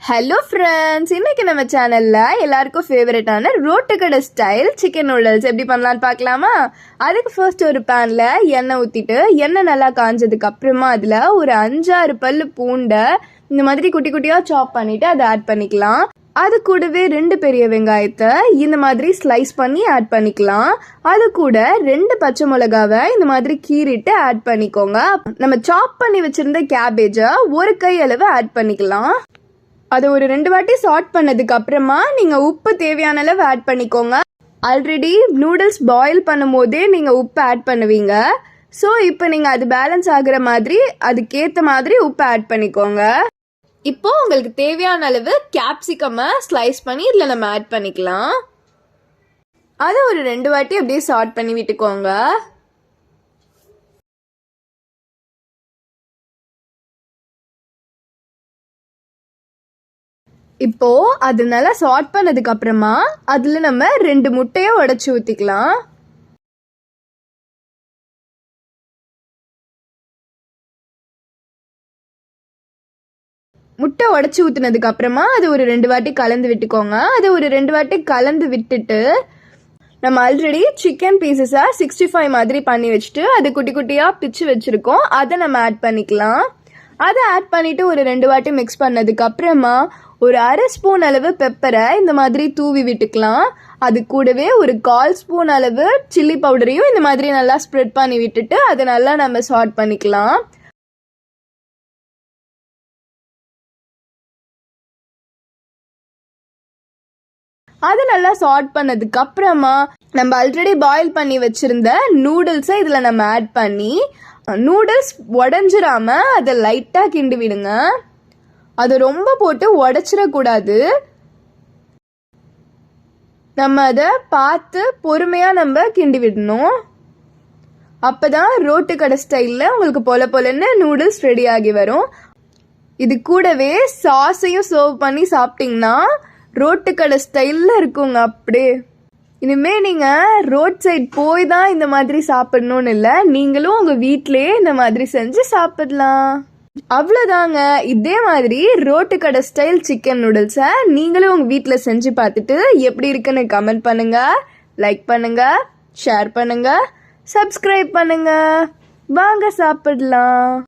Hello friends, இன்னைக்கு நம்ம சேனல்ல எல்லாருக்கும் ஃபேவரட்டான ரோட்டு கடை ஸ்டைல் சிக்கன் நூடுல்ஸ் எப்படி பண்ணலான்னு பார்க்கலாமா? அதுக்கு ஃபர்ஸ்ட் ஒரு பேன்ல எண்ணெய் ஊற்றிட்டு எண்ணெய் நல்லா காஞ்சதுக்கு அப்புறமா அதில் ஒரு 5-6 பல்லு பூண்டை இந்த மாதிரி குட்டி குட்டியாக சாப் பண்ணிட்டு அதை ஆட் பண்ணிக்கலாம். அது கூடவே 2 பெரிய வெங்காயத்தை இந்த மாதிரி ஸ்லைஸ் பண்ணி ஆட் பண்ணிக்கலாம். அது கூட 2 பச்சை மிளகாவை இந்த மாதிரி கீறிட்டு ஆட் பண்ணிக்கோங்க. நம்ம சாப் பண்ணி வச்சிருந்த கேபேஜை ஒரு கை அளவு ஆட் பண்ணிக்கலாம். அதை ஒரு 2 வாட்டி சாட் பண்ணதுக்கு அப்புறமா நீங்கள் உப்பு தேவையான அளவு ஆட் பண்ணிக்கோங்க. ஆல்ரெடி நூடுல்ஸ் பாயில் பண்ணும் போதே நீங்கள் உப்பு ஆட் பண்ணுவீங்க. ஸோ இப்போ நீங்கள் அது பேலன்ஸ் ஆகுற மாதிரி அதுக்கேற்ற மாதிரி உப்பு ஆட் பண்ணிக்கோங்க. இப்போ உங்களுக்கு தேவையான அளவு கேப்சிகமை ஸ்லைஸ் பண்ணி இதில் நம்ம ஆட் பண்ணிக்கலாம். அதை ஒரு 2 வாட்டி அப்படியே சாட் பண்ணி விட்டுக்கோங்க. இப்போ அது நல்லா சாட் பண்ணதுக்கு அப்புறமா அதுல நம்ம 2 முட்டையை உடைச்சு ஊத்திக்கலாம். முட்டை உடைச்சு ஊத்துனதுக்கு அப்புறமா அது ஒரு 2 வாட்டி கலந்து விட்டுக்கோங்க. அது ஒரு 2 வாட்டி கலந்து விட்டுட்டு நம்ம ஆல்ரெடி சிக்கன் பீசஸா 65 மாதிரி பண்ணி வச்சுட்டு அது குட்டி குட்டியா பிச்சு வச்சிருக்கோம். அதை நம்ம ஆட் பண்ணிக்கலாம். அதை ஆட் பண்ணிட்டு ஒரு 2 வாட்டி மிக்ஸ் பண்ணதுக்கு அப்புறமா ஒரு 1/2 ஸ்பூன் அளவு பெப்பரை இந்த மாதிரி தூவி விட்டுக்கலாம். அது கூடவே ஒரு 1/4 ஸ்பூன் அளவு சில்லி பவுடரையும் இந்த மாதிரி நல்லா ஸ்ப்ரெட் பண்ணி விட்டுட்டு அதை நல்லா நம்ம சாட் பண்ணிக்கலாம். அதை நல்லா சாட் பண்ணதுக்கு அப்புறமா நம்ம ஆல்ரெடி பாயில் பண்ணி வச்சிருந்த நூடுல்ஸை இதில் நம்ம ஆட் பண்ணி நூடுல்ஸ் உடஞ்சிராம அதை லைட்டாக கிண்டி விடுங்க. அதை ரொம்ப போட்டு உடைச்சிடக்கூடாது. நம்ம அதை பார்த்து பொறுமையாக நம்ம கிண்டி விடணும். அப்போதான் ரோட்டு கடை ஸ்டைலில் உங்களுக்கு பொலன்னு நூடுல்ஸ் ரெடி ஆகி வரும். இது கூடவே சாஸையும் சர்வ் பண்ணி சாப்பிட்டிங்கன்னா ரோட்டு கடை ஸ்டைலில் இருக்குங்க. அப்படியே இனிமே நீங்கள் ரோட் சைட் போய் தான் இந்த மாதிரி சாப்பிடணும்னு இல்லை, நீங்களும் உங்கள் வீட்டிலேயே இந்த மாதிரி செஞ்சு சாப்பிடலாம். அவ்வளோதாங்க. இதே மாதிரி ரோட்டு கடை ஸ்டைல் சிக்கன் நூடுல்ஸை நீங்களும் உங்கள் வீட்டில் செஞ்சு பார்த்துட்டு எப்படி இருக்குன்னு கமெண்ட் பண்ணுங்க, லைக் பண்ணுங்க, ஷேர் பண்ணுங்க, சப்ஸ்கிரைப் பண்ணுங்க. வாங்க சாப்பிடலாம்.